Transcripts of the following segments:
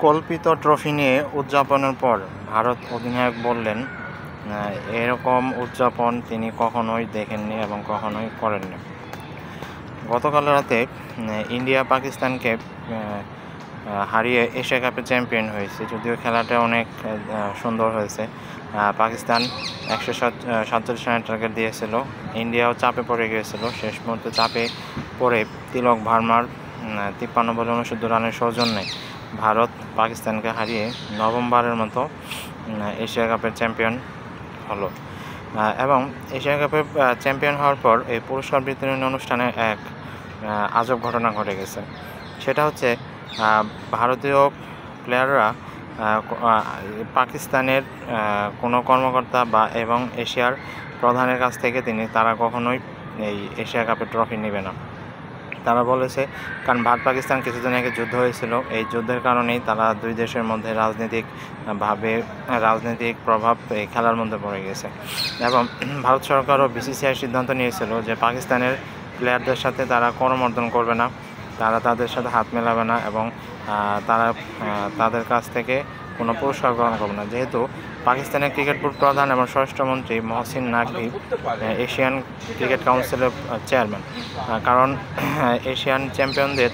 কল্পিত ট্রফি নিয়ে উদযাপনের পর ভারত অধিনায়ক বললেন, এরকম উদযাপন তিনি কখনোই দেখেননি এবং কখনোই করেননি। গতকাল রাতে ইন্ডিয়া পাকিস্তানকে হারিয়ে এশিয়া কাপের চ্যাম্পিয়ন হয়েছে। যদিও খেলাটা অনেক সুন্দর হয়েছে। পাকিস্তান 147 রানের টার্গেট দিয়েছিল। ইন্ডিয়াও চাপে পড়ে গিয়েছিল। শেষ মুহূর্তে চাপে পড়ে তিলক ভার্মার 53 বলে 69 রানের সৌজন্যে ভারত পাকিস্তানকে হারিয়ে নবমবারের মতো এশিয়া কাপের চ্যাম্পিয়ন হলো। এবং এশিয়া কাপের চ্যাম্পিয়ন হওয়ার পর এই পুরস্কার বিতরণী অনুষ্ঠানে এক আজব ঘটনা ঘটে গেছে। সেটা হচ্ছে ভারতীয় প্লেয়াররা পাকিস্তানের কোনো কর্মকর্তা এবং এশিয়ার প্রধানের কাছ থেকে তারা কখনোই এই এশিয়া কাপের ট্রফি নেবে না। তারা বলেছে, কারণ ভারত পাকিস্তান কিছুদিন আগে যুদ্ধ হয়েছিল। এই যুদ্ধের কারণেই তারা দুই দেশের মধ্যে রাজনৈতিক প্রভাব এই খেলার মধ্যে পড়ে গেছে। এবং ভারত সরকারও বিসিসিআই সিদ্ধান্ত নিয়েছিল যে পাকিস্তানের প্লেয়ারদের সাথে তারা করমর্দন করবে না, তারা তাদের সাথে হাত মেলাবে না এবং তারা তাদের কাছ থেকে কোনো পুরস্কার গ্রহণ করবে না। যেহেতু পাকিস্তানের ক্রিকেট বোর্ড প্রধান এবং স্বরাষ্ট্রমন্ত্রী মহসিন নাকভি এশিয়ান ক্রিকেট কাউন্সিলের চেয়ারম্যান, কারণ এশিয়ান চ্যাম্পিয়নদের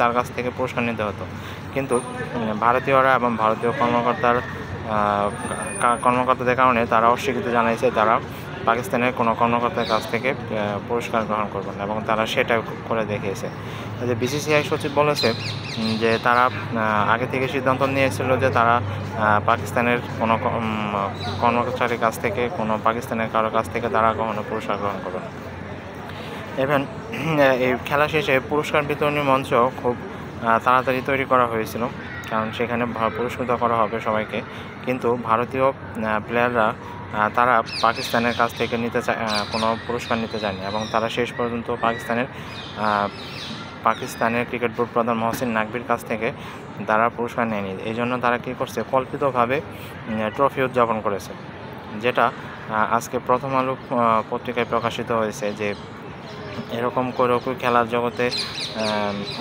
তার কাছ থেকে পুরস্কার নিতে হতো। কিন্তু ভারতীয়রা এবং ভারতীয় কর্মকর্তাদের কারণে তারা অস্বীকৃতি জানিয়েছে, তারা পাকিস্তানের কোনো কর্মকর্তার কাছ থেকে পুরস্কার গ্রহণ করবে না এবং তারা সেটা করে দেখিয়েছে। যে বিসিসিআই সচিব বলেছে যে তারা আগে থেকে সিদ্ধান্ত নিয়েছিল যে তারা পাকিস্তানের কোনো কর্মচারীর কাছ থেকে পাকিস্তানের কারোর কাছ থেকে তারা কখনো পুরস্কার গ্রহণ করবে না। ইভেন এই খেলা শেষে পুরস্কার বিতরণী মঞ্চ খুব তাড়াতাড়ি তৈরি করা হয়েছিল, কারণ সেখানে পুরস্কৃত করা হবে সবাইকে। কিন্তু ভারতীয় প্লেয়াররা তারা পাকিস্তানের কাছ থেকে কোনো পুরস্কার নিতে চায়নি এবং তারা শেষ পর্যন্ত পাকিস্তানের ক্রিকেট বোর্ড প্রধান মহসিন নাকভির কাছ থেকে তারা পুরস্কার নেয়নি। এই জন্য তারা কী করছে, কল্পিতভাবে ট্রফি উদযাপন করেছে, যেটা আজকে প্রথম আলো পত্রিকায় প্রকাশিত হয়েছে যে এরকম করেও খেলার জগতে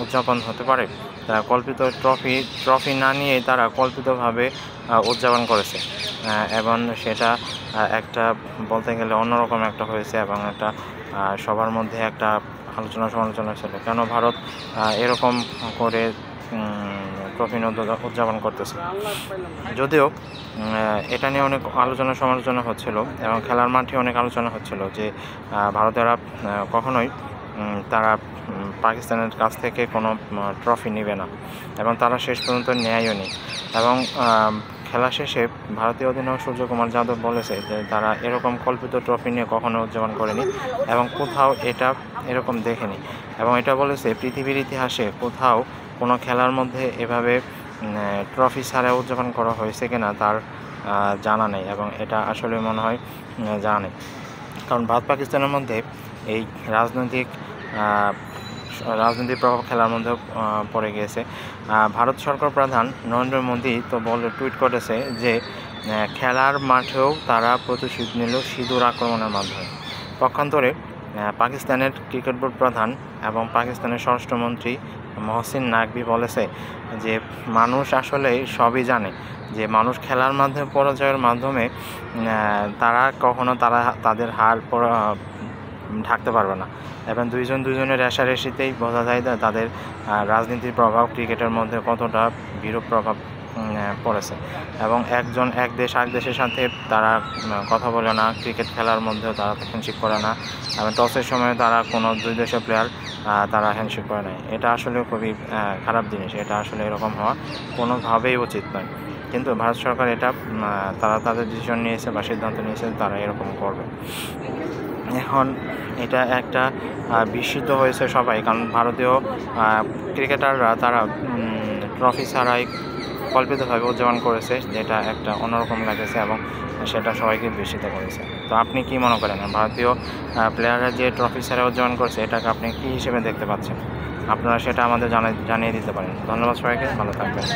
উদযাপন হতে পারে। তারা কল্পিত ট্রফি না নিয়ে তারা কল্পিতভাবে উদযাপন করেছে এবং সেটা একটা বলতে গেলে অন্যরকম একটা হয়েছে এবং একটা সবার মধ্যে একটা সমালোচনা ছিল, কেন ভারত এরকম করে ট্রফি উদযাপন করতেছে। যদিও এটা নিয়ে অনেক সমালোচনা হচ্ছিল এবং খেলার মাঠে অনেক আলোচনা হচ্ছিল যে ভারতেরা কখনোই তারা পাকিস্তানের কাছ থেকে কোনো ট্রফি নেবে না এবং তারা শেষ পর্যন্ত নেয়ও নি। এবং খেলা শেষে ভারতীয় অধিনায়ক সূর্যকুমার যাদব বলেছে যে তারা এরকম কল্পিত ট্রফি নিয়ে কখনো উদযাপন করেনি এবং কোথাও এরকম দেখেনি। এবং এটা বলেছে পৃথিবীর ইতিহাসে কোথাও কোনো খেলার মধ্যে এভাবে ট্রফি ছাড়া উদযাপন করা হয়েছে কিনা তার জানা নেই এবং এটা আসলে মনে হয় জানা নেই, কারণ ভারত পাকিস্তানের মধ্যে এই রাজনৈতিক প্রভাব খেলার মধ্যে পড়ে গিয়েছে। ভারত সরকার প্রধান নরেন্দ্র মোদী তো টুইট করেছে যে খেলার মাঠেও তারা প্রতিশোধ নিল সিঁদুর আক্রমণের মাধ্যমে। পক্ষান্তরে পাকিস্তানের ক্রিকেট বোর্ড প্রধান এবং পাকিস্তানের স্বরাষ্ট্রমন্ত্রী মহসিন নাকভি বলেছে যে মানুষ আসলে সবই জানে যে মানুষ খেলার মাধ্যমে পরাজয়ের মাধ্যমে তারা কখনো তাদের হার ঢাকতে পারবে না এবং দুজনের রেষারেষিতেই বোঝা যায় তাদের রাজনীতির প্রভাব ক্রিকেটের মধ্যে কতটা বিরূপ প্রভাব পড়েছে। এবং এক দেশ আরেক দেশের সাথে তারা কথা বলে না, ক্রিকেট খেলার মধ্যেও তারা হ্যান্ডশেক করে না এবং টসের সময় তারা কোনো দুই দেশের প্লেয়ার তারা হ্যান্ডশেক করে নেয়। এটা আসলে খুবই খারাপ জিনিস, এটা আসলে এরকম হওয়া কোনোভাবেই উচিত নয়। কিন্তু ভারত সরকার তারা তাদের ডিসিশন নিয়েছে বা সিদ্ধান্ত নিয়েছে তারা এরকম করবে। এখন এটা একটা বিস্মিত হয়েছে সবাই, কারণ ভারতীয় ক্রিকেটাররা তারা ট্রফি ছাড়াই কল্পিতভাবে উদযাপন করেছে, যেটা একটা অন্যরকম লাগেছে এবং সেটা সবাইকে বিস্মিত করেছে। তো আপনি কি মনে করেন ভারতীয় প্লেয়াররা যে ট্রফি ছাড়া উদযাপন করছে এটাকে আপনি কী হিসেবে দেখতে পাচ্ছেন? আপনারা সেটা আমাদের জানিয়ে দিতে পারেন। ধন্যবাদ সবাইকে, ভালো থাকবেন।